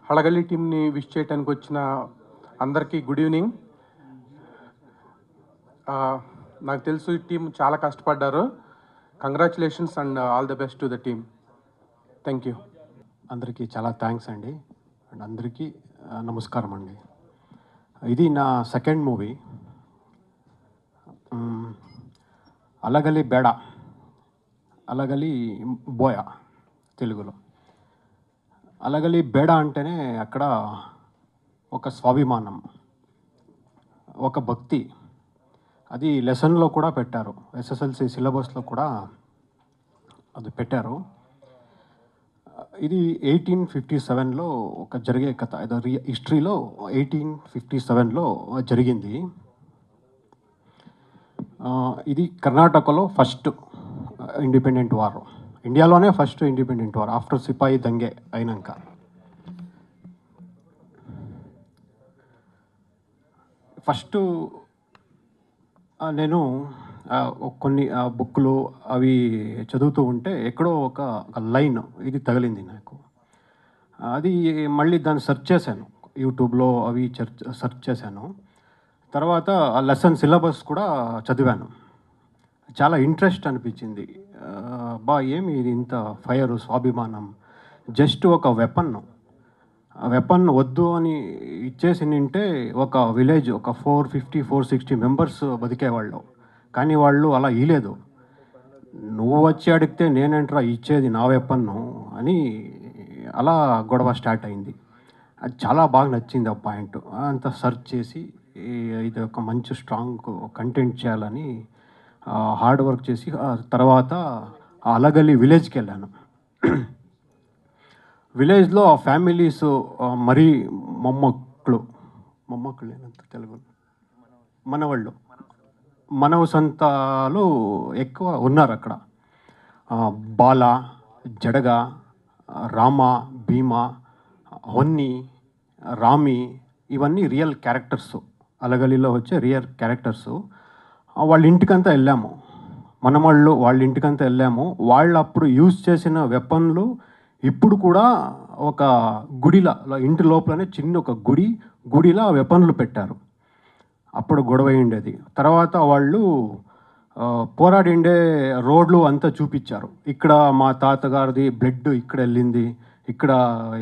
హడగల్లి టీమ్ని విష్ చేయడానికి వచ్చిన అందరికీ గుడ్ ఈవినింగ్. నాకు తెలుసు ఈ టీం చాలా కష్టపడ్డారు. Congratulations and all the best to the team. Thank you. అందరికీ చాలా థ్యాంక్స్ అండి. అండ్ అందరికీ నమస్కారం అండి. ఇది నా సెకండ్ మూవీ. అలగలి బేడ, అలగలి బోయ తెలుగులో. అలగలి బేడ అంటేనే అక్కడ ఒక స్వాభిమానం, ఒక భక్తి. అది లెసన్లో కూడా పెట్టారు, ఎస్ఎస్ఎల్సి సిలబస్లో కూడా అది పెట్టారు. ఇది 1857లో ఒక జరిగే కథ. ఏదో హిస్టరీలో 1857లో జరిగింది. ఇది కర్ణాటకలో ఫస్ట్ ఇండిపెండెంట్ వార్, ఇండియాలోనే ఫస్ట్ ఇండిపెండెంట్ వార్ ఆఫ్టర్ సిపాయి దంగే అయినాక. ఫస్ట్ నేను కొన్ని బుక్లు అవి చదువుతూ ఉంటే ఎక్కడో ఒక లైన్ ఇది తగిలింది నాకు. అది మళ్ళీ దాన్ని సెర్చ్ చేశాను, యూట్యూబ్లో అవి సెర్చ్ చేశాను. తర్వాత ఆ లెసన్ సిలబస్ కూడా చదివాను. చాలా ఇంట్రెస్ట్ అనిపించింది. ఏమి ఇది ఇంత ఫైర్, స్వాభిమానం, జస్ట్ ఒక వెపన్ వద్దు అని ఇచ్చేసి నింటే ఒక విలేజ్ ఒక 450-460 మెంబర్స్ బతికేవాళ్ళు. కానీ వాళ్ళు అలా ఇయలేదు. నువ్వు వచ్చి అడిగితే నేనేంట్రా ఇచ్చేది నా వెపన్ను అని అలా గొడవ స్టార్ట్ అయింది. అది చాలా బాగా నచ్చింది ఆ పాయింట్. అంత సెర్చ్ చేసి ఇది ఒక మంచి స్ట్రాంగ్ కంటెంట్ చేయాలని హార్డ్ వర్క్ చేసి తర్వాత అలగలి విలేజ్కి వెళ్ళాను. విలేజ్లో ఆ ఫ్యామిలీస్ మరీ మొమ్మక్కులు ఏనంత తెలుగు మనవ సంతాలు ఎక్కువ ఉన్నారు అక్కడ. బాల, జడగ, రామ, భీమ, హొన్ని, రామి, ఇవన్నీ రియల్ క్యారెక్టర్స్. అలగలిలో వచ్చే రియల్ క్యారెక్టర్స్. వాళ్ళ ఇంటికంతా వెళ్ళాము, వాళ్ళ ఇంటికంతా వెళ్ళాము. వాళ్ళు అప్పుడు యూజ్ చేసిన వెపన్లు ఇప్పుడు కూడా ఒక గుడిలా, ఇంటి లోపలనే చిన్న ఒక గుడిలా వెపన్లు పెట్టారు. అప్పుడు గొడవ ఉండేది. తర్వాత వాళ్ళు పోరాడిండే రోడ్లు అంతా చూపించారు. ఇక్కడ మా తాతగారిది బ్లడ్ ఇక్కడ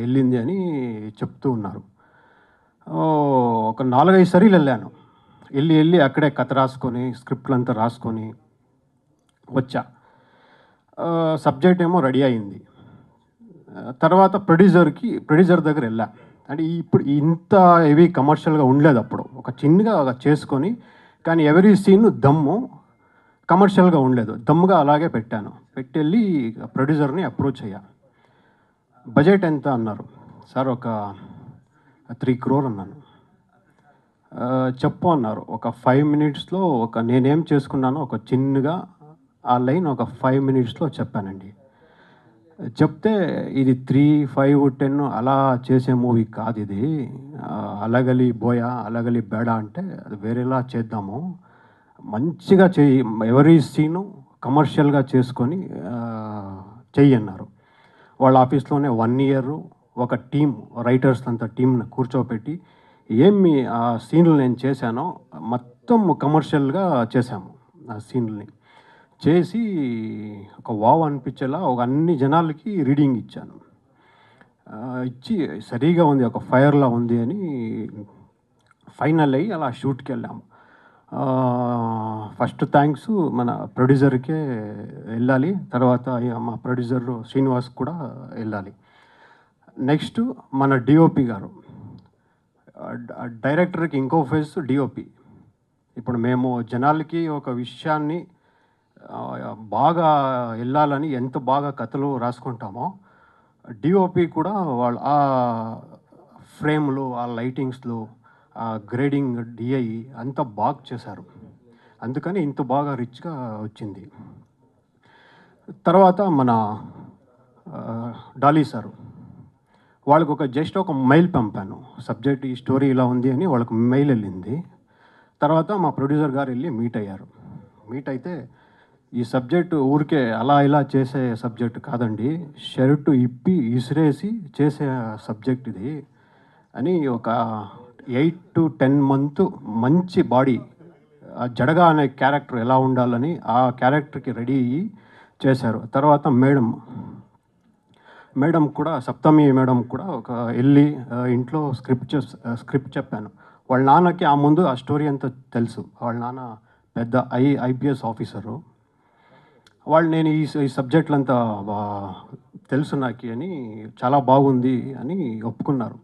వెళ్ళింది అని చెప్తూ ఉన్నారు. ఒక 4-5 సార్లు వెళ్ళాను. వెళ్ళి అక్కడే కథ రాసుకొని, స్క్రిప్ట్లు అంతా రాసుకొని వచ్చా. సబ్జెక్ట్ ఏమో రెడీ అయింది. తర్వాత ప్రొడ్యూసర్ దగ్గర వెళ్ళా. అంటే ఇప్పుడు ఇంత హెవీ కమర్షియల్గా ఉండలేదు అప్పుడు. ఒక చిన్నగా చేసుకొని, కానీ ఎవరీ సీన్ దమ్ము కమర్షియల్గా ఉండలేదు. దమ్ముగా అలాగే వెళ్ళి ప్రొడ్యూసర్ని అప్రోచ్ అయ్యా. బడ్జెట్ ఎంత అన్నారు. సార్ ఒక 3 crore అన్నాను. చెప్పు అన్నారు. ఒక 5 minutesలో నేనేం చేసుకున్నానో ఒక చిన్నగా ఆ లైన్ ఒక 5 minutesలో చెప్పానండి. చెప్తే ఇది 3, 5, 10 అలా చేసే మూవీ కాదు ఇది. అలగలి బోయ, అలగలి బేడ అంటే అది వేరేలా చేద్దాము, మంచిగా చెయ్యి, ఎవరీ సీను కమర్షియల్గా చేసుకొని చెయ్యి అన్నారు. వాళ్ళ ఆఫీస్లోనే 1 year ఒక టీమ్, రైటర్స్ అంతా టీంని కూర్చోబెట్టి ఏమి ఆ సీన్లు నేను చేశానో మొత్తం కమర్షియల్గా చేశాము. ఆ సీన్లని చేసి ఒక వావ్ అనిపించేలా అన్ని జనాలకి రీడింగ్ ఇచ్చాను. ఇచ్చి సరిగా ఉంది, ఒక ఫైర్లా ఉంది అని ఫైనల్ అయ్యి అలా షూట్కి వెళ్ళాము. ఫస్ట్ థ్యాంక్స్ మన ప్రొడ్యూసర్కే వెళ్ళాలి. తర్వాత మా ప్రొడ్యూసర్ శ్రీనివాస్ కూడా వెళ్ళాలి. నెక్స్ట్ మన డిఓపి గారు. డైరెక్టర్కి ఇంకో ఫేస్ డిఓపి. ఇప్పుడు మేము జనాలకి ఒక విషయాన్ని బాగా వెళ్ళాలని ఎంత బాగా కథలు రాసుకుంటామో, డిఓపి కూడా వాళ్ళు ఆ ఫ్రేమ్లు, ఆ లైటింగ్స్లు, ఆ గ్రేడింగ్, డిఐ అంత బాగా చేశారు. అందుకని ఇంత బాగా రిచ్గా వచ్చింది. తర్వాత మన డాలీ సారు, వాళ్ళకు జస్ట్ ఒక మెయిల్ పంపాను, సబ్జెక్ట్ ఈ స్టోరీ ఇలా ఉంది అని. వాళ్ళకు మెయిల్ వెళ్ళింది. తర్వాత మా ప్రొడ్యూసర్ గారు వెళ్ళి మీట్ అయ్యారు. మీట్ అయితే ఈ సబ్జెక్టు ఊరికే అలా ఇలా చేసే సబ్జెక్ట్ కాదండి, షర్టు ఇప్పి ఇసిరేసి చేసే సబ్జెక్ట్ ఇది అని ఒక 8 to 10 మంత్ మంచి బాడీ, ఆ జడగా అనే క్యారెక్టర్ ఎలా ఉండాలని ఆ క్యారెక్టర్కి రెడీ అయ్యి చేశారు. తర్వాత మేడం కూడా, సప్తమి మేడం కూడా ఒక వెళ్ళి ఇంట్లో స్క్రిప్ట్ చెప్పాను. వాళ్ళ నాన్నకి ఆ ముందు ఆ స్టోరీ అంతా తెలుసు. వాళ్ళ నాన్న పెద్ద ఐపీఎస్ ఆఫీసరు. వాళ్ళు నేను ఈ సబ్జెక్టులంతా తెలుసు నాకు అని, చాలా బాగుంది అని ఒప్పుకున్నారు.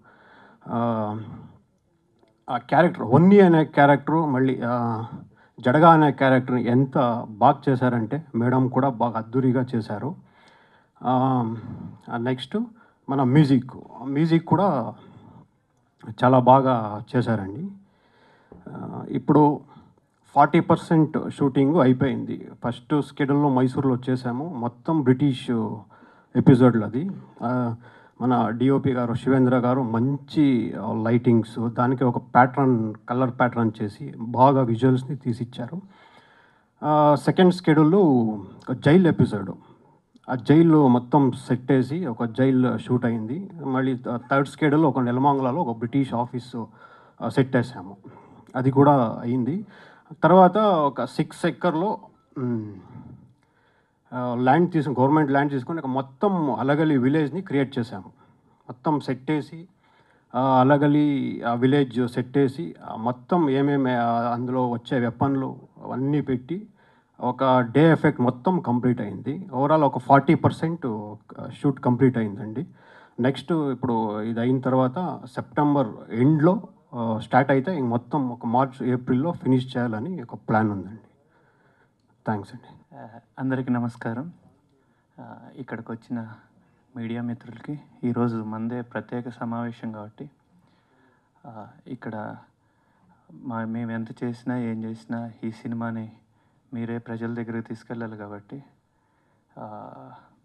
ఆ క్యారెక్టర్ వన్నీ అనే క్యారెక్టరు, మళ్ళీ జడగా అనే క్యారెక్టర్ని ఎంత బాగా చేశారంటే మేడం కూడా బాగా అద్దురిగా చేశారు. నెక్స్ట్ మన మ్యూజిక్ కూడా చాలా బాగా చేశారండి. ఇప్పుడు 40% షూటింగ్ అయిపోయింది. ఫస్ట్ స్కెడ్యూల్లో మైసూర్లో చేసాము, మొత్తం బ్రిటిష్ ఎపిసోడ్లు అది. మన డిఓపి గారు శివేంద్ర గారు మంచి లైటింగ్స్, దానికి ఒక కలర్ ప్యాటర్న్ చేసి బాగా విజువల్స్ని తీసిచ్చారు. సెకండ్ స్కెడ్యూల్ జైల్ ఎపిసోడ్, ఆ జైలు మొత్తం సెట్ వేసి ఒక జైల్ షూట్ అయింది. మళ్ళీ థర్డ్ స్కెడ్యూల్ ఒక నెలమంగళలో ఒక బ్రిటిష్ ఆఫీసు సెట్ వేసాము, అది కూడా అయింది. తర్వాత ఒక 6 ఎకర్లో గవర్నమెంట్ ల్యాండ్ తీసుకొని ఒక మొత్తం అలగలి విలేజ్ని క్రియేట్ చేశాము. మొత్తం సెట్ వేసి అలగలి ఆ విలేజ్ సెట్ వేసి మొత్తం ఏమేమి అందులో వచ్చే వెపన్లు అవన్నీ పెట్టి ఒక డే ఎఫెక్ట్ మొత్తం కంప్లీట్ అయింది. ఓవరాల్ ఒక 40% షూట్ కంప్లీట్ అయిందండి. నెక్స్ట్ ఇప్పుడు ఇది అయిన తర్వాత సెప్టెంబర్ ఎండ్లో స్టార్ట్ అయితే ఇంక మొత్తం ఒక మార్చ్ ఏప్రిల్లో ఫినిష్ చేయాలని ఒక ప్లాన్ ఉందండి. థ్యాంక్స్ అండి. అందరికీ నమస్కారం. ఇక్కడికి వచ్చిన మీడియా మిత్రులకి, ఈరోజు మందే ప్రత్యేక సమావేశం కాబట్టి ఇక్కడ మేము ఎంత చేసినా ఏం చేసినా ఈ సినిమాని మీరే ప్రజల దగ్గరికి తీసుకెళ్ళాలి కాబట్టి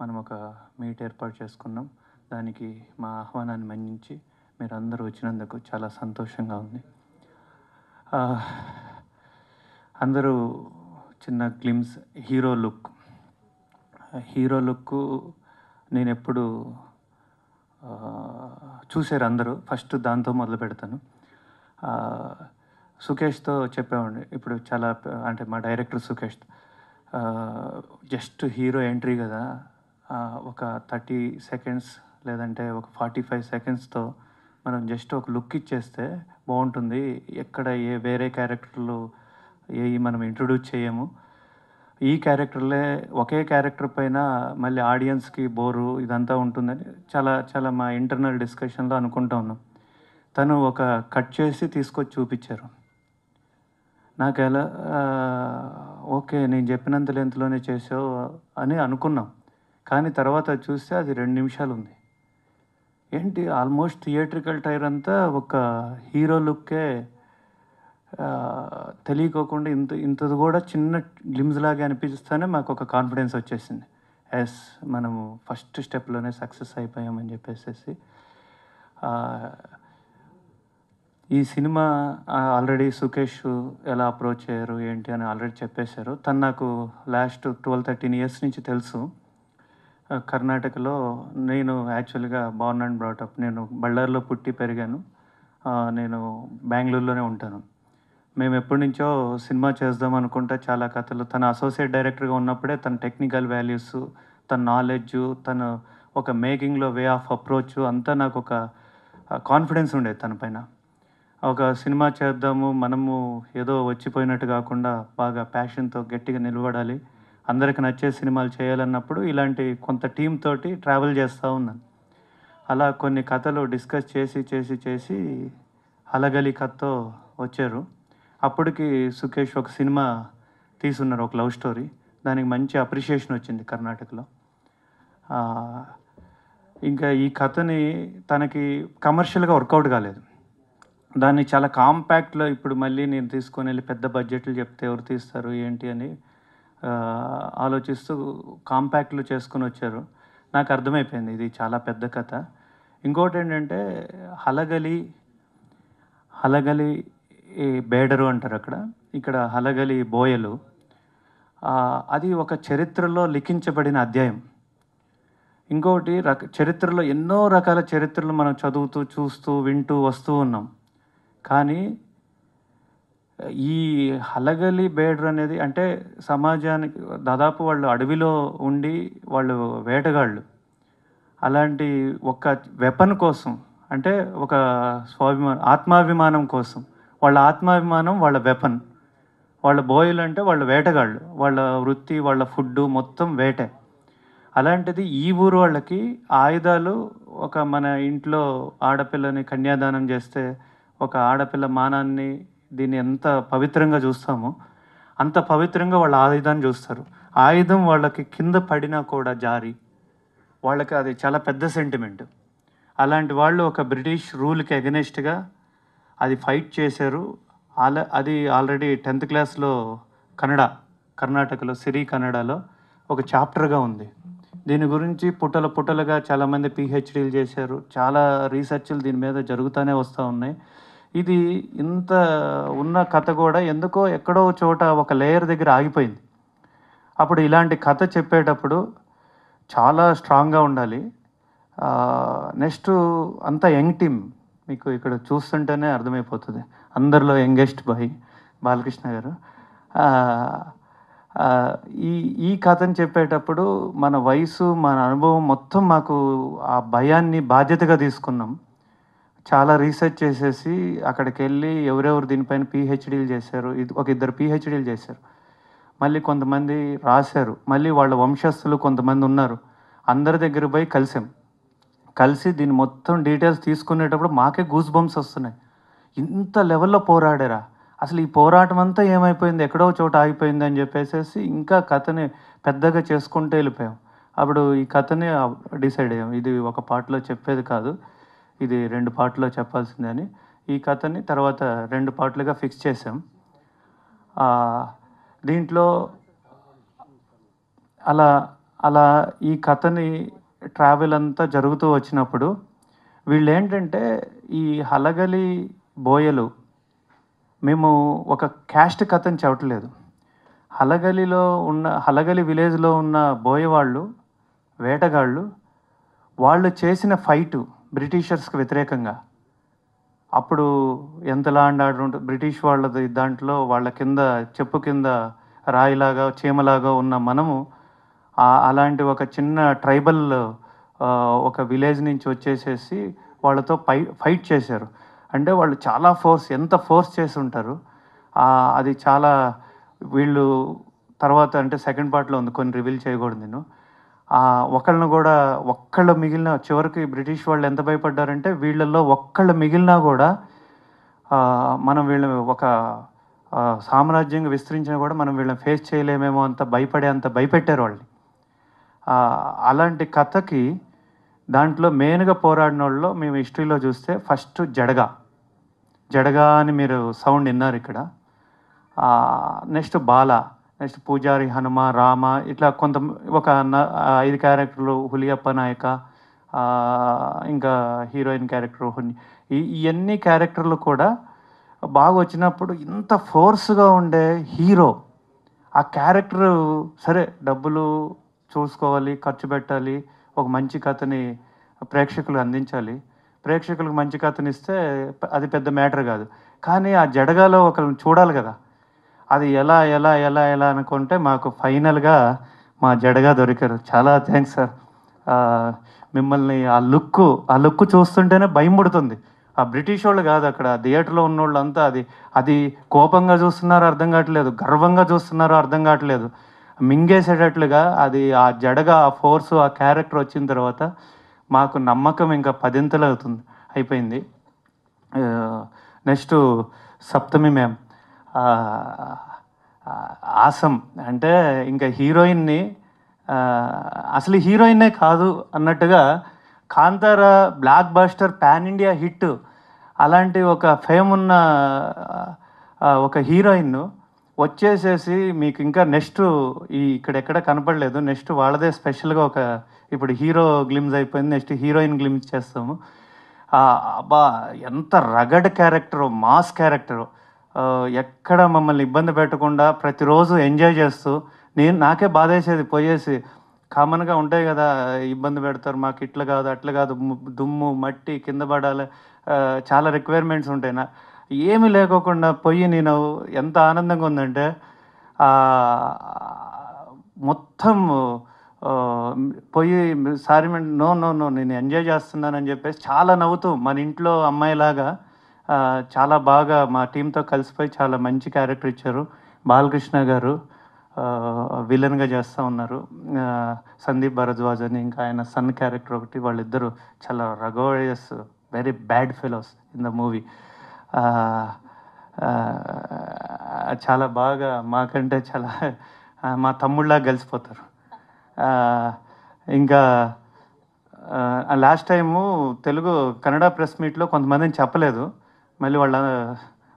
మనం ఒక మీట్ ఏర్పాటు చేసుకున్నాం. దానికి మా ఆహ్వానాన్ని మన్నించి మీరందరూ వచ్చినందుకు చాలా సంతోషంగా ఉంది. అందరూ చిన్న గ్లిమ్స్ హీరో లుక్ నేను ఎప్పుడు చూశారు అందరూ. ఫస్ట్ దాంతో మొదలు పెడతాను. సుకేష్తో చెప్పామండి, ఇప్పుడు చాలా అంటే మా director Sukesh, just hero entry కదా, ఒక 30 seconds లేదంటే ఒక 45 secondsతో మనం జస్ట్ ఒక లుక్ ఇచ్చేస్తే బాగుంటుంది. ఎక్కడ వేరే క్యారెక్టర్లు మనం ఇంట్రొడ్యూస్ చేయము. ఈ క్యారెక్టర్లే ఒకే క్యారెక్టర్ పైన మళ్ళీ ఆడియన్స్కి బోరు ఇదంతా ఉంటుందని చాలా మా ఇంటర్నల్ డిస్కషన్లో అనుకుంటా ఉన్నాం. తను ఒక కట్ చేసి తీసుకొచ్చి చూపించారు. నాకు ఎలా ఓకే, నేను చెప్పినంత లెంత్లోనే చేసావు అని అనుకున్నాం. కానీ తర్వాత చూస్తే అది 2 నిమిషాలు ఉంది. ఏంటి, ఆల్మోస్ట్ థియేట్రికల్ టైర్ అంతా ఒక హీరో లుక్కే తెలియకోకుండా ఇంతది కూడా చిన్న గ్లిమ్స్ లాగా అనిపిస్తేనే మాకు ఒక కాన్ఫిడెన్స్ వచ్చేసింది. మనము ఫస్ట్ స్టెప్లోనే సక్సెస్ అయిపోయామని చెప్పేసి. ఈ సినిమా ఆల్రెడీ సుకేష్ ఎలా అప్రోచ్ అయ్యారు ఏంటి అని ఆల్రెడీ చెప్పేశారు. తను నాకు లాస్ట్ 12-13 years నుంచి తెలుసు. కర్ణాటకలో నేను యాక్చువల్గా బార్న్ అండ్ బ్రాటప్, నేను బళ్ళారిలో పుట్టి పెరిగాను. నేను బెంగళూరులోనే ఉంటాను. మేము ఎప్పటి నుంచో సినిమా చేద్దాం అనుకుంటే చాలా కథలు, తన అసోసియేట్ డైరెక్టర్గా ఉన్నప్పుడే తన టెక్నికల్ వాల్యూస్, తన నాలెడ్జ్, తను ఒక మేకింగ్లో వే ఆఫ్ అప్రోచ్ అంతా నాకు ఒక కాన్ఫిడెన్స్ ఉండేది తన పైన. ఒక సినిమా చేద్దాము, మనము ఏదో వచ్చిపోయినట్టు కాకుండా బాగా ప్యాషన్తో గట్టిగా నిలబడాలి, అందరికి నచ్చే సినిమాలు చేయాలన్నప్పుడు ఇలాంటి కొంత టీం తోటి ట్రావెల్ చేస్తూ ఉన్నాను. అలా కొన్ని కథలు డిస్కస్ చేసి అలగలి కథతో వచ్చారు. అప్పటికి సుకేష్ ఒక సినిమా తీసున్నారు, ఒక లవ్ స్టోరీ. దానికి మంచి అప్రిషియేషన్ వచ్చింది కర్ణాటకలో. ఇంకా ఈ కథని తనకి కమర్షియల్గా వర్కౌట్ కాలేదు. దాన్ని చాలా కాంపాక్ట్లో ఇప్పుడు మళ్ళీ నేను తీసుకొని వెళ్ళి పెద్ద బడ్జెట్లు చెప్తే ఎవరు తీస్తారు ఏంటి అని ఆలోచిస్తూ కాంపాక్ట్లు చేసుకొని వచ్చారు. నాకు అర్థమైపోయింది ఇది చాలా పెద్ద కథ. ఇంకోటి ఏంటంటే హలగలి బేడరు అంటారు అక్కడ, ఇక్కడ హలగలి బోయలు. అది ఒక చరిత్రలో లిఖించబడిన అధ్యాయం. ఇంకొకటి చరిత్రలో ఎన్నో రకాల చరిత్రలు మనం చదువుతూ చూస్తూ వింటూ వస్తూ ఉన్నాం. కానీ ఈ హలగలి బేడర్ అనేది అంటే సమాజానికి దాదాపు వాళ్ళు అడవిలో ఉండి వాళ్ళు వేటగాళ్ళు. అలాంటి ఒక వెపన్ కోసం అంటే ఒక ఆత్మాభిమానం కోసం, వాళ్ళ ఆత్మాభిమానం వాళ్ళ వెపన్. వాళ్ళ బోయలు అంటే వాళ్ళ వేటగాళ్ళు, వాళ్ళ వృత్తి వాళ్ళ ఫుడ్డు మొత్తం వేటే. అలాంటిది ఈ ఊరు వాళ్ళకి ఆయుధాలు ఒక మన ఇంట్లో ఆడపిల్లని కన్యాదానం చేస్తే ఒక ఆడపిల్ల మానాన్ని దీన్ని ఎంత పవిత్రంగా చూస్తామో అంత పవిత్రంగా వాళ్ళ ఆయుధాన్ని చూస్తారు. ఆయుధం వాళ్ళకి కింద పడినా కూడా జారి వాళ్ళకి అది చాలా పెద్ద సెంటిమెంట్. అలాంటి వాళ్ళు ఒక బ్రిటిష్ రూల్కి ఎగనెస్ట్గా అది ఫైట్ చేశారు. అది ఆల్రెడీ 10th క్లాస్లో కర్ణాటకలో సిరి కన్నడలో ఒక చాప్టర్గా ఉంది. దీని గురించి పుట్టలుగా చాలామంది పిహెచ్డీలు చేశారు. చాలా రీసెర్చ్లు దీని మీద జరుగుతూనే వస్తూ ఉన్నాయి. ఇది ఇంత ఉన్న కథ కూడా ఎందుకో ఎక్కడో చోట ఒక లేయర్ దగ్గర ఆగిపోయింది. అప్పుడు ఇలాంటి కథ చెప్పేటప్పుడు చాలా స్ట్రాంగ్గా ఉండాలి. నెక్స్ట్ అంతా యంగ్ టీమ్, మీకు ఇక్కడ చూస్తుంటేనే అర్థమైపోతుంది. అందరిలో యంగెస్ట్ బాయ్ బాలకృష్ణ గారు. ఈ కథను చెప్పేటప్పుడు మన వయసు మన అనుభవం మొత్తం మాకు ఆ భయాన్ని బాధ్యతగా తీసుకున్నాం. చాలా రీసెర్చ్ చేసేసి అక్కడికి వెళ్ళి ఎవరెవరు దీనిపైన పిహెచ్డీలు చేశారు, ఒక 2 పిహెచ్డీలు చేశారు, మళ్ళీ కొంతమంది రాశారు, మళ్ళీ వాళ్ళ వంశస్థులు కొంతమంది ఉన్నారు. అందరి దగ్గర పోయి కలిసి దీన్ని మొత్తం డీటెయిల్స్ తీసుకునేటప్పుడు మాకే గూస్ బంప్స్ వస్తున్నాయి. ఇంత లెవెల్లో పోరాడారా, అసలు ఈ పోరాటం అంతా ఏమైపోయింది, ఎక్కడో చోట ఆగిపోయింది అని చెప్పేసి ఇంకా కథని పెద్దగా చేసుకుంటూ వెళ్ళిపోయాం. అప్పుడు ఈ కథని డిసైడ్ అయ్యాం, ఇది ఒక పార్ట్లో చెప్పేది కాదు, ఇది 2 పార్ట్లో చెప్పాల్సిందే అని. ఈ కథని తర్వాత 2 పార్ట్లుగా ఫిక్స్ చేసాం. దీంట్లో అలా ఈ కథని ట్రావెల్ అంతా జరుగుతూ వచ్చినప్పుడు వీళ్ళు ఏంటంటే ఈ హలగలి బోయలు మేము ఒక క్యాస్ట్ కథని చెప్పట్లేదు. హలగలి విలేజ్లో ఉన్న బోయవాళ్ళు వేటగాళ్ళు వాళ్ళు చేసిన ఫైటు బ్రిటిషర్స్కి వ్యతిరేకంగా. అప్పుడు ఎంత ల్యాండ్ ఆర్డర్ ఉంటుంది బ్రిటిష్ వాళ్ళది, దాంట్లో వాళ్ళ కింద చెప్పు కింద రాయిలాగా చీమలాగా ఉన్న మనము అలాంటి ఒక చిన్న ట్రైబల్ ఒక విలేజ్ నుంచి వచ్చేసేసి వాళ్ళతో ఫైట్ చేశారు. అంటే వాళ్ళు చాలా ఎంత ఫోర్స్ చేసి ఉంటారు. అది చాలా వీళ్ళు తర్వాత అంటే సెకండ్ పార్ట్లో ఉంది, కొన్ని రివీల్ చేయకూడదు నేను. ఒక్కళ్ళు మిగిలిన చివరికి బ్రిటిష్ వాళ్ళు ఎంత భయపడ్డారంటే వీళ్ళల్లో ఒక్కళ్ళు మిగిలినా కూడా మనం వీళ్ళని ఒక సామ్రాజ్యంగా విస్తరించినా కూడా మనం వీళ్ళని ఫేస్ చేయలేమేమో అంత భయపెట్టారు వాళ్ళని. అలాంటి కథకి దాంట్లో మెయిన్గా పోరాడిన వాళ్ళలో మేము హిస్టరీలో చూస్తే ఫస్ట్ జడగా అని మీరు సౌండ్ విన్నారు ఇక్కడ. నెక్స్ట్ బాల, నెక్స్ట్ పూజారి హనుమ, రామ, ఇట్లా ఒక 5 క్యారెక్టర్లు, హులియప్ప నాయక, ఇంకా హీరోయిన్ క్యారెక్టర్ ఇవన్నీ క్యారెక్టర్లు కూడా బాగా వచ్చినప్పుడు ఇంత ఫోర్స్గా ఉండే హీరో ఆ క్యారెక్టర్ సరే డబ్బులు చూసుకోవాలి, ఖర్చు పెట్టాలి, ఒక మంచి కథని ప్రేక్షకులకు అందించాలి, ప్రేక్షకులకు మంచి కథని ఇస్తే అది పెద్ద మ్యాటర్ కాదు. కానీ ఆ జడగాలో ఒకరిని చూడాలి కదా, అది ఎలా ఎలా ఎలా ఎలా అనుకుంటే మాకు ఫైనల్గా మా జడగా దొరికారు. చాలా థ్యాంక్స్ సార్. మిమ్మల్ని ఆ లుక్ చూస్తుంటేనే భయం పుడుతుంది. ఆ బ్రిటిష్ వాళ్ళు కాదు, అక్కడ థియేటర్లో ఉన్న వాళ్ళు అంతా అది కోపంగా చూస్తున్నారో అర్థం కావట్లేదు, గర్వంగా చూస్తున్నారో అర్థం కావట్లేదు, మింగేసేటట్లుగా అది ఆ జడగా ఆ ఫోర్సు ఆ క్యారెక్టర్ వచ్చిన తర్వాత మాకు నమ్మకం ఇంకా 10ంతలు అయిపోయింది. నెక్స్ట్ సప్తమి మ్యామ్ ఆసం, అంటే ఇంకా హీరోయిన్ని అసలు హీరోయిన్నే కాదు అన్నట్టుగా Kantara block buster pan India hit, అలాంటి ఒక ఫేమ్ ఉన్న ఒక హీరోయిన్ వచ్చేసేసి మీకు ఇంకా నెక్స్ట్ ఇక్కడెక్కడ కనపడలేదు, నెక్స్ట్ వాళ్ళదే స్పెషల్గా ఇప్పుడు హీరో గ్లిమ్స్ అయిపోయింది, నెక్స్ట్ హీరోయిన్ గ్లిమ్స్ చేస్తాము. అబ్బా ఎంత రగడ్ క్యారెక్టరు, మాస్ క్యారెక్టరు, ఎక్కడ మమ్మల్ని ఇబ్బంది పెట్టకుండా ప్రతిరోజు ఎంజాయ్ చేస్తూ నాకే బాధేసేది పోయేసి. కామన్గా ఉంటాయి కదా, ఇబ్బంది పెడతారు, మాకు ఇట్లా కాదు అట్లా కాదు, దుమ్ము మట్టి కింద పడాలి, చాలా రిక్వైర్మెంట్స్ ఉంటాయి. ఏమీ లేకోకుండా పోయి నేను ఎంత ఆనందంగా ఉందంటే మొత్తం పోయి సారీ నో నో నో నేను ఎంజాయ్ చేస్తున్నానని చెప్పేసి చాలా నవ్వుతూ మన ఇంట్లో అమ్మాయిలాగా చాలా బాగా మా టీంతో కలిసిపోయి చాలా మంచి క్యారెక్టర్ ఇచ్చారు. బాలకృష్ణ గారు విలన్గా చేస్తూ ఉన్నారు. సందీప్ భరద్వాజ్ అని ఇంకా ఆయన సన్ క్యారెక్టర్ ఒకటి, వాళ్ళిద్దరూ చాలా rigorous very bad fellows in the movie. చాలా బాగా మాకంటే చాలా మా తమ్ముళ్ళగా కలిసిపోతారు. ఇంకా లాస్ట్ టైము కన్నడ ప్రెస్ మీట్లో కొంతమందిని చెప్పలేదు,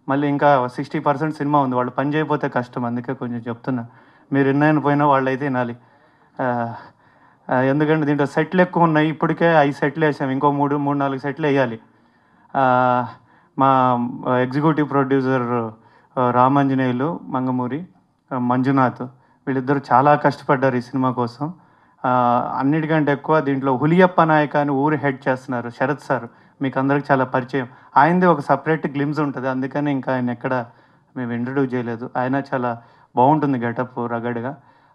మళ్ళీ ఇంకా 60% సినిమా ఉంది, వాళ్ళు పని చేయకపోతే కష్టం, అందుకే కొంచెం చెప్తున్నా. మీరు ఎన్నైనా పోయినా వాళ్ళు అయితే వినాలి. ఎందుకంటే దీంట్లో సెట్లు ఎక్కువ ఉన్నాయి, ఇప్పటికే 5 సెట్లు వేసాం, ఇంకో 3-4 సెట్లు వేయాలి. మా ఎగ్జిక్యూటివ్ ప్రొడ్యూసర్ రామాంజనేయులు, మంగమూరి మంజునాథ్, వీళ్ళిద్దరూ చాలా కష్టపడ్డారు ఈ సినిమా కోసం. అన్నిటికంటే ఎక్కువ దీంట్లో హులియప్ప నాయక అని ఊరు హెడ్ చేస్తున్నారు శరత్ సార్, మీకు అందరికి చాలా పరిచయం. ఆయనది ఒక సపరేట్ గ్లిమ్స్ ఉంటుంది, అందుకని ఇంకా ఆయన ఎక్కడ మేము ఇంట్రడ్యూస్ చేయలేదు. ఆయన చాలా బాగుంటుంది గెటప్ రగడ్గా.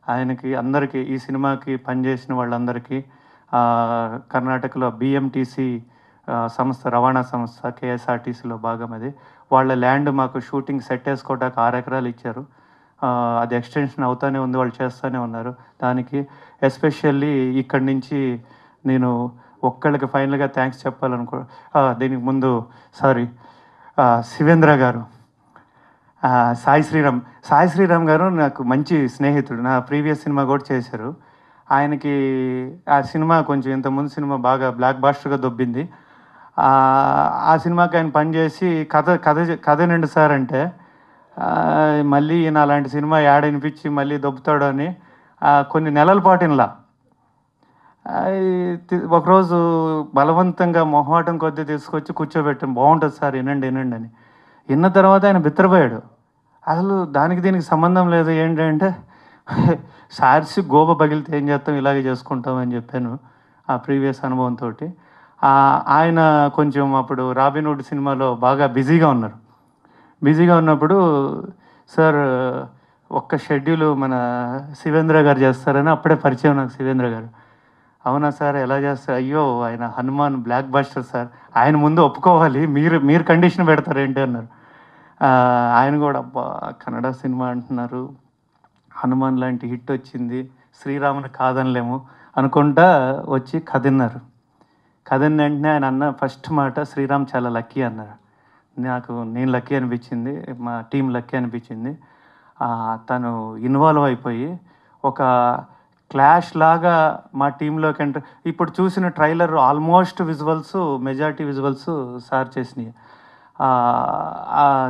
ఆయనకి అందరికీ ఈ సినిమాకి పనిచేసిన వాళ్ళందరికీ కర్ణాటకలో బిఎంటీసీ సంస్థ, రవాణా సంస్థ, కేఎస్ఆర్టీసీలో భాగం అది. వాళ్ళ ల్యాండ్ మాకు షూటింగ్ సెట్ వేసుకోవడానికి 6 ఎకరాలు ఇచ్చారు. అది ఎక్స్టెన్షన్ అవుతూనే ఉంది, వాళ్ళు చేస్తూనే ఉన్నారు. దానికి ఎస్పెషల్లీ ఇక్కడి నుంచి నేను ఒక్కళ్ళకి ఫైనల్గా థ్యాంక్స్ చెప్పాలనుకో, దీనికి ముందు శివేంద్ర గారు, సాయి శ్రీరామ్ గారు నాకు మంచి స్నేహితుడు, నా ప్రీవియస్ సినిమా కూడా చేశారు. ఆయనకి ఆ సినిమా కొంచెం ఇంతకుముందు సినిమా బాగా బ్లాక్ బాస్టర్గా దొబ్బింది. ఆ సినిమాకి ఆయన పనిచేసి కథ నిండు సార్ అంటే మళ్ళీ ఈయన అలాంటి సినిమా యాడ్ అనిపించి మళ్ళీ దొబ్బుతాడు అని కొన్ని నెలల పాటు ఇలా ఒకరోజు బలవంతంగా మొహమాటం కొద్దీ తీసుకొచ్చి కూర్చోబెట్టాం, బాగుంటుంది సార్ వినండి అని. విన్న తర్వాత ఆయన బిత్తరపోయాడు, అసలు దానికి దీనికి సంబంధం లేదు, ఏంటంటే సార్సి గోబ పగిలితే ఏం చేస్తాం, ఇలాగే చేసుకుంటాం అని చెప్పాను ఆ ప్రీవియస్ అనుభవంతో. ఆయన కొంచెం అప్పుడు రాబిన్హుడ్ సినిమాలో బాగా బిజీగా ఉన్నప్పుడు సార్ ఒక్క షెడ్యూల్ మన శివేంద్ర గారు చేస్తారని అప్పుడే పరిచయం నాకు శివేంద్ర గారు. అవునా సార్ ఎలా చేస్తారు, అయ్యో ఆయన హనుమాన్ బ్లాక్ బస్టర్ సార్, ఆయన ముందు ఒప్పుకోవాలి, మీరు కండిషన్ పెడతారు ఏంటి అన్నారు. ఆయన కూడా అబ్బా కన్నడ సినిమా అంటున్నారు, హనుమాన్ లాంటి హిట్ వచ్చింది, శ్రీరాముని కాదనలేము అనుకుంటా వచ్చి కథన్నారు. కథని వెంటనే ఆయన అన్న ఫస్ట్ మాట, శ్రీరామ్ చాలా లక్కీ అన్నారు. నేను లక్కీ అనిపించింది, మా టీం లక్కీ అనిపించింది. తను ఇన్వాల్వ్ అయిపోయి ఒక క్లాష్ లాగా మా టీంలోకి ఎంటర్. ఇప్పుడు చూసిన trailer almost majority visuals sir చేసినాయి.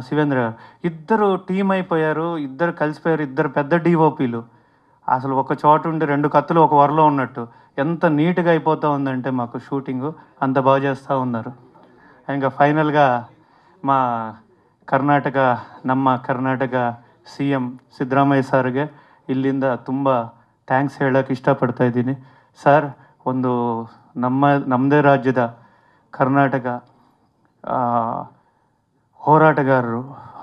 శివేంద్ర గారు ఇద్దరు టీం అయిపోయారు, ఇద్దరు కలిసిపోయారు, ఇద్దరు పెద్ద డిఓపీలు. అసలు ఒక చోట ఉండి 2 కత్తులు ఒక వరలో ఉన్నట్టు ఎంత నీట్గా అయిపోతూ ఉందంటే మాకు షూటింగు అంత బాగా చేస్తూ ఉన్నారు. ఇంకా ఫైనల్గా మా ನಮ್ಮ ಕರ್ನಾಟಕ CM ಸಿದ್ದರಾಮಯ್ಯ ಸರ್ಗೆ ಇಲ್ಲಿಂದ ತುಂಬ ಥ್ಯಾಂಕ್ಸ್ ಹೇಳೋಕ್ಕೆ ಇಷ್ಟಪಡ್ತಾ ಇದ್ದೀನಿ. ಸರ್, ಒಂದು ನಮ್ಮದೇ ರಾಜ್ಯದ ಕರ್ನಾಟಕ ಹೋರಾಟಗಾರರು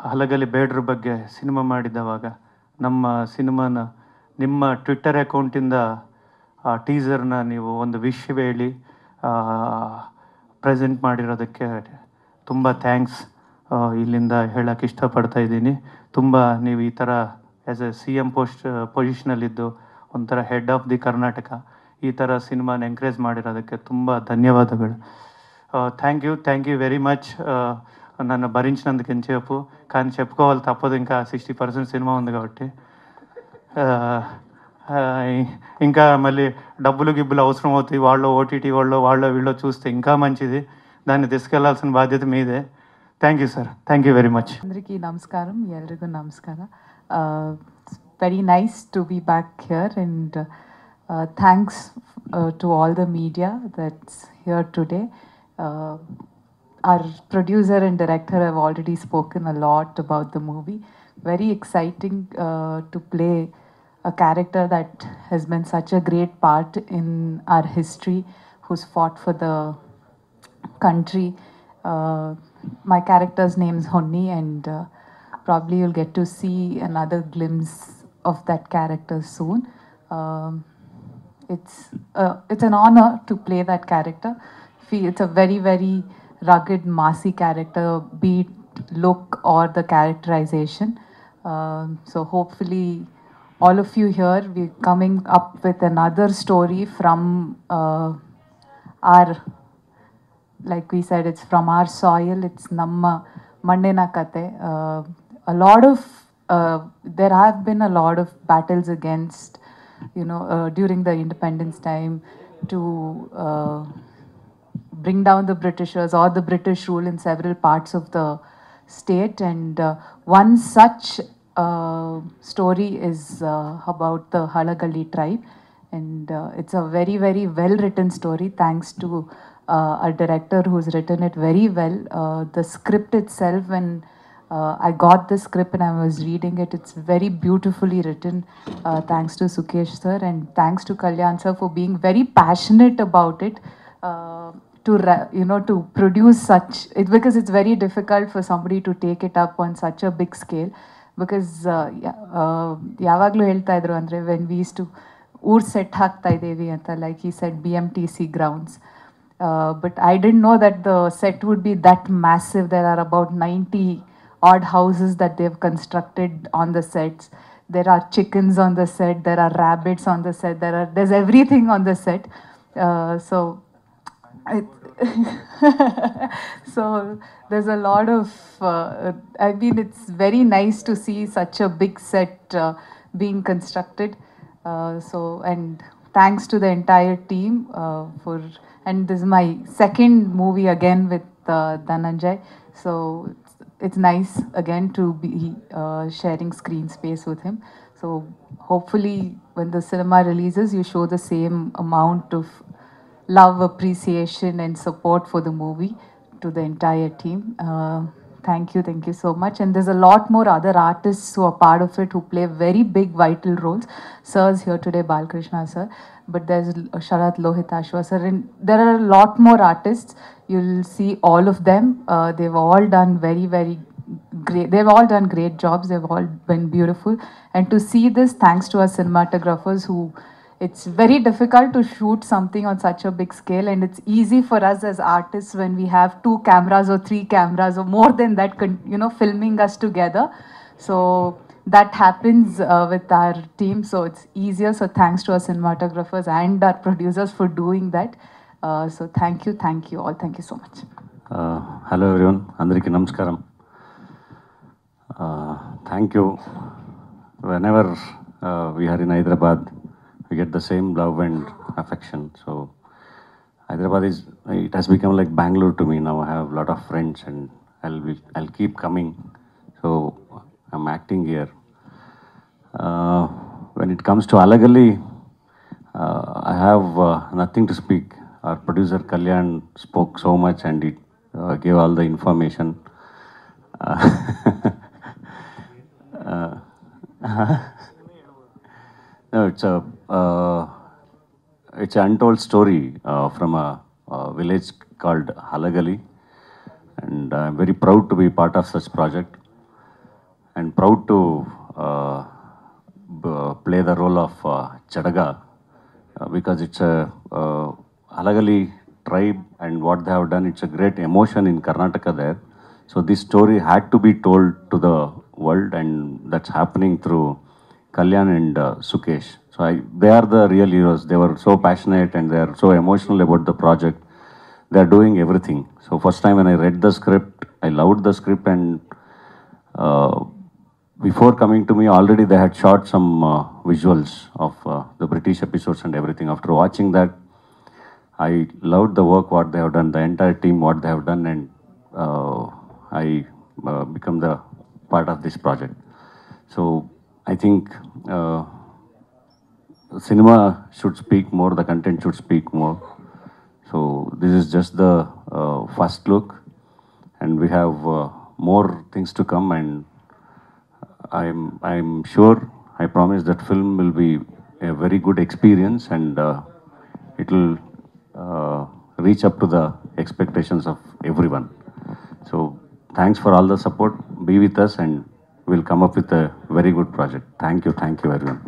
ಹಲಗಲಿ ಬೇಡ್ರ ಬಗ್ಗೆ ಸಿನಿಮಾ ಮಾಡಿದವಾಗ ನಮ್ಮ ಸಿನಿಮಾನ ನಿಮ್ಮ ಟ್ವಿಟ್ಟರ್ ಅಕೌಂಟಿಂದ ಟೀಸರ್ನ ನೀವು ಒಂದು ವಿಷ್ ಹೇಳಿ ಪ್ರೆಸೆಂಟ್ ಮಾಡಿರೋದಕ್ಕೆ ತುಂಬ ಥ್ಯಾಂಕ್ಸ್ ಇಲ್ಲಿಂದ ಹೇಳೋಕ್ಕೆ ಇಷ್ಟಪಡ್ತಾ ಇದ್ದೀನಿ. ತುಂಬ ನೀವು ಈ ಥರ ಆ್ಯಸ್ ಎ CM ಪೊಸಿಷನಲ್ಲಿದ್ದು ಒಂಥರ ಹೆಡ್ ಆಫ್ ದಿ ಕರ್ನಾಟಕ ಈ ಥರ ಸಿನಿಮಾನ ಎಂಕರೇಜ್ ಮಾಡಿರೋದಕ್ಕೆ ತುಂಬ ಧನ್ಯವಾದಗಳು. Thank you very much. నన్ను భరించినందుకు ఎంతసేపు, కానీ చెప్పుకోవాలి తప్పదు, ఇంకా 60% సినిమా ఉంది కాబట్టి. ఇంకా మళ్ళీ గిబ్బులు అవసరం అవుతాయి, వాళ్ళు OTT వాళ్ళు వీళ్ళు చూస్తే ఇంకా మంచిది, దాన్ని తీసుకెళ్లాల్సిన బాధ్యత మీదే. Thank you sir, thank you very much. అందరికీ నమస్కారం, ఎల్లరిಗೂ నమస్కారం. Very nice to be back here and thanks to all the media that's here today. Our producer and director have already spoken a lot about the movie. Very exciting to play a character that has been such a great part in our history, who's fought for the country. My character's name is Honni, and probably you'll get to see another glimpse of that character soon. It's an honor to play that character. It's a very, very rugged, massy character, be it look or the characterization. So hopefully all of you here, we're coming up with another story from our, like we said, it's from our soil, it's Namma Mandena Kate. There have been a lot of battles against, during the independence time to bring down the Britishers or the British rule in several parts of the state. And one such story is about the Halagalli tribe. And it's a very, very well-written story, thanks to a director who's written it very well. The script itself, when I got the script and I was reading it, it's very beautifully written, thanks to Sukesh sir, and thanks to Kalyan sir for being very passionate about it, to produce such, because it's very difficult for somebody to take it up on such a big scale. Because ಯಾವಾಗಲೂ ಹೇಳ್ತಾ ಇದ್ರು ಅಂದರೆ when we used to ಊರ್ set ಹಾಕ್ತಾ ಇದ್ದೀವಿ ಅಂತ, like he said, BMTC grounds. But I didn't know that the set would be that massive. There are about 90 odd houses that they've constructed on the sets. There are chickens on the set, there are rabbits on the set, there's everything on the set. So there's a lot of, I mean, it's very nice to see such a big set being constructed. And thanks to the entire team and this is my second movie again with Dhananjay. So it's nice again to be sharing screen space with him. So hopefully when the cinema releases, you show the same amount of love, appreciation and support for the movie to the entire team. Thank you so much. And there's a lot more other artists who are part of it, who play very big vital roles. Sir's here today, Balkrishna sir, but there's Sharat Lohitashwa sir, and there are a lot more artists. You'll see all of them. They've all done very, very great. They've all done great jobs. They've all been beautiful. And to see this, thanks to our cinematographers, who, it's very difficult to shoot something on such a big scale, and it's easy for us as artists when we have 2 cameras or 3 cameras or more than that, filming us together. So that happens with our team, so it's easier. So thanks to our cinematographers and our producers for doing that. So thank you all. Thank you so much. Hello everyone, Andariki Namaskaram. Thank you. Whenever we are in Hyderabad, we get the same love and affection. So Hyderabad it has become like Bangalore to me now. I have a lot of friends and I'll keep coming. So I'm acting here. When it comes to Halagalli, I have nothing to speak. Our producer Kalyan spoke so much and it gave all the information. No, it's an untold story from a village called Halagalli, and I'm very proud to be part of such project and proud to play the role of Jadaga, because it's a Halagalli tribe and what they have done, it's a great emotion in Karnataka there. So this story had to be told to the world, and that's happening through Kalyan and Sukesh. So they are the real heroes. They were so passionate and they are so emotional about the project. They are doing everything. So first time when I read the script, I loved the script, and before coming to me, already they had shot some visuals of the British episodes and everything. After watching that, I loved the work, what they have done, the entire team, what they have done, and I become the part of this project. So I think cinema should speak more, the content should speak more. So this is just the first look, and we have more things to come, and I'm sure I promise that film will be a very good experience, and it will reach up to the expectations of everyone. So thanks for all the support. Be with us, and we'll come up with a very good project. Thank you everyone.